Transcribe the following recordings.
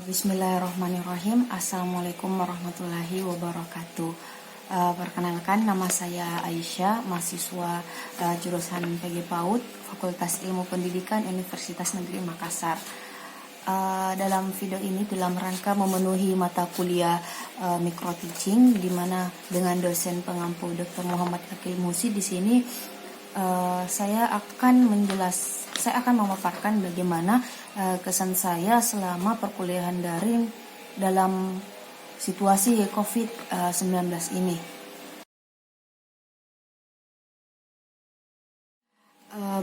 Bismillahirrahmanirrahim. Assalamualaikum warahmatullahi wabarakatuh. Perkenalkan, nama saya Aisyah, mahasiswa jurusan PG PAUD, Fakultas Ilmu Pendidikan Universitas Negeri Makassar. Dalam video ini dalam rangka memenuhi mata kuliah micro teaching, di mana dengan dosen pengampu Dr. Muhammad Akil Musi di sini saya akan memaparkan bagaimana kesan saya selama perkuliahan daring dalam situasi COVID-19 ini.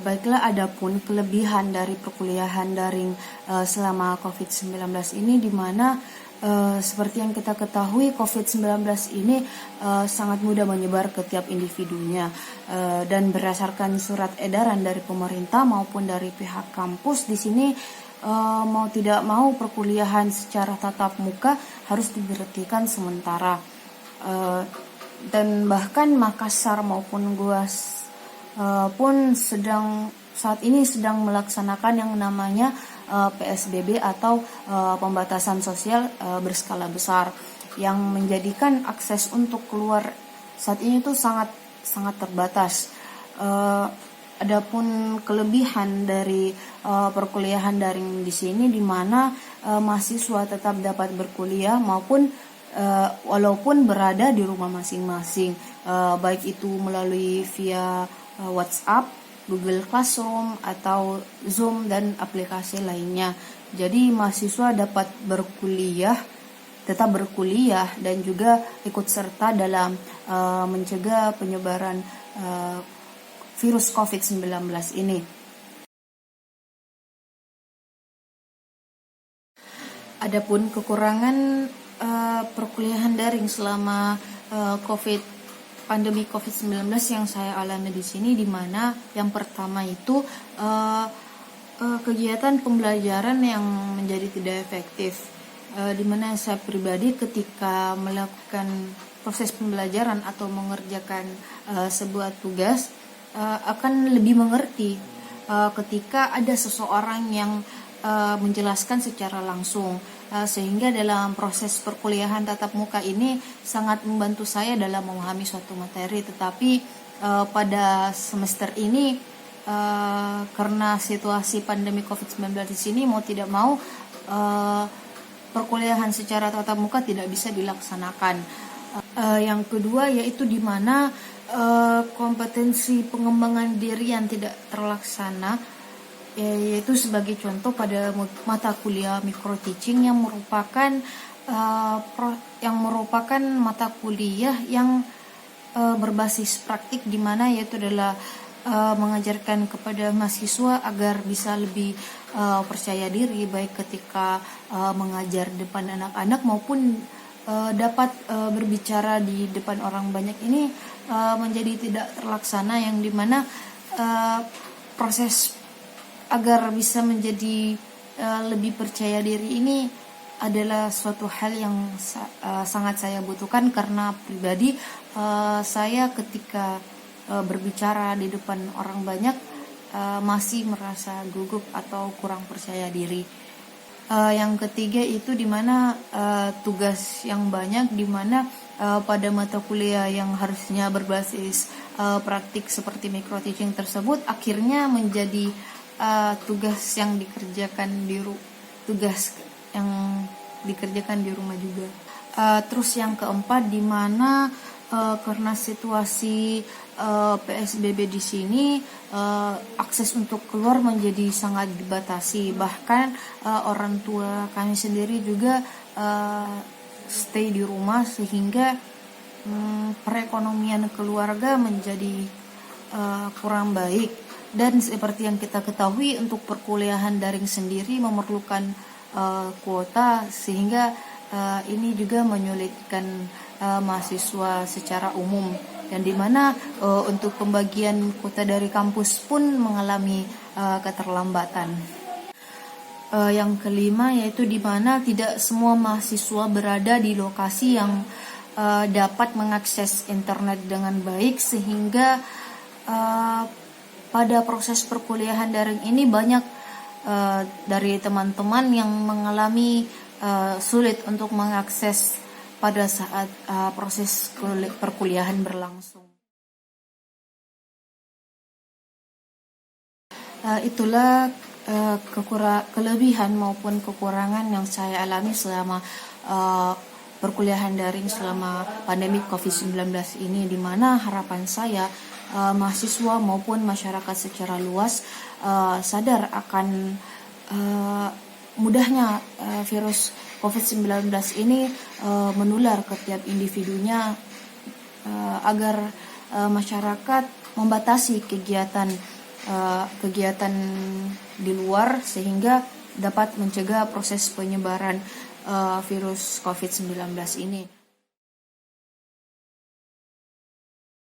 Baiklah, adapun kelebihan dari perkuliahan daring selama COVID-19 ini, di mana seperti yang kita ketahui, COVID-19 ini sangat mudah menyebar ke tiap individunya, dan berdasarkan surat edaran dari pemerintah maupun dari pihak kampus di sini, mau tidak mau perkuliahan secara tatap muka harus diberhentikan sementara, dan bahkan Makassar maupun GUAS pun saat ini sedang melaksanakan yang namanya PSBB atau pembatasan sosial berskala besar, yang menjadikan akses untuk keluar saat ini itu sangat terbatas. Adapun kelebihan dari perkuliahan daring di sini, di mana mahasiswa tetap dapat berkuliah maupun walaupun berada di rumah masing-masing, baik itu melalui via WhatsApp, Google Classroom, atau Zoom dan aplikasi lainnya. Jadi mahasiswa dapat tetap berkuliah dan juga ikut serta dalam mencegah penyebaran virus COVID-19 ini. Adapun kekurangan perkuliahan daring selama pandemi COVID-19 yang saya alami di sini, di mana yang pertama itu kegiatan pembelajaran yang menjadi tidak efektif, di mana saya pribadi ketika melakukan proses pembelajaran atau mengerjakan sebuah tugas akan lebih mengerti ketika ada seseorang yang menjelaskan secara langsung, sehingga dalam proses perkuliahan tatap muka ini sangat membantu saya dalam memahami suatu materi. Tetapi pada semester ini karena situasi pandemi COVID-19 di sini, mau tidak mau perkuliahan secara tatap muka tidak bisa dilaksanakan. Yang kedua yaitu di mana kompetensi pengembangan diri yang tidak terlaksana, yaitu sebagai contoh pada mata kuliah micro teaching yang merupakan mata kuliah yang berbasis praktik, di mana yaitu adalah mengajarkan kepada mahasiswa agar bisa lebih percaya diri, baik ketika mengajar depan anak-anak maupun dapat berbicara di depan orang banyak ini menjadi tidak terlaksana, yang dimana proses agar bisa menjadi lebih percaya diri ini adalah suatu hal yang sangat saya butuhkan, karena pribadi saya ketika berbicara di depan orang banyak masih merasa gugup atau kurang percaya diri. Yang ketiga itu di mana tugas yang banyak, di mana pada mata kuliah yang harusnya berbasis praktik seperti micro teaching tersebut akhirnya menjadi tugas yang dikerjakan di rumah juga. Terus yang keempat, di mana karena situasi PSBB di sini, akses untuk keluar menjadi sangat dibatasi. Bahkan orang tua kami sendiri juga stay di rumah, sehingga perekonomian keluarga menjadi kurang baik. Dan seperti yang kita ketahui, untuk perkuliahan daring sendiri memerlukan kuota, sehingga ini juga menyulitkan mahasiswa secara umum, dan dimana untuk pembagian kuota dari kampus pun mengalami keterlambatan. Yang kelima yaitu di mana tidak semua mahasiswa berada di lokasi yang dapat mengakses internet dengan baik, sehingga pada proses perkuliahan daring ini banyak dari teman-teman yang mengalami sulit untuk mengakses pada saat proses perkuliahan berlangsung. Itulah kelebihan maupun kekurangan yang saya alami selama perkuliahan daring selama pandemi COVID-19 ini, di mana harapan saya mahasiswa maupun masyarakat secara luas sadar akan mudahnya virus COVID-19 ini menular ke tiap individunya, agar masyarakat membatasi kegiatan di luar sehingga dapat mencegah proses penyebaran virus COVID-19 ini.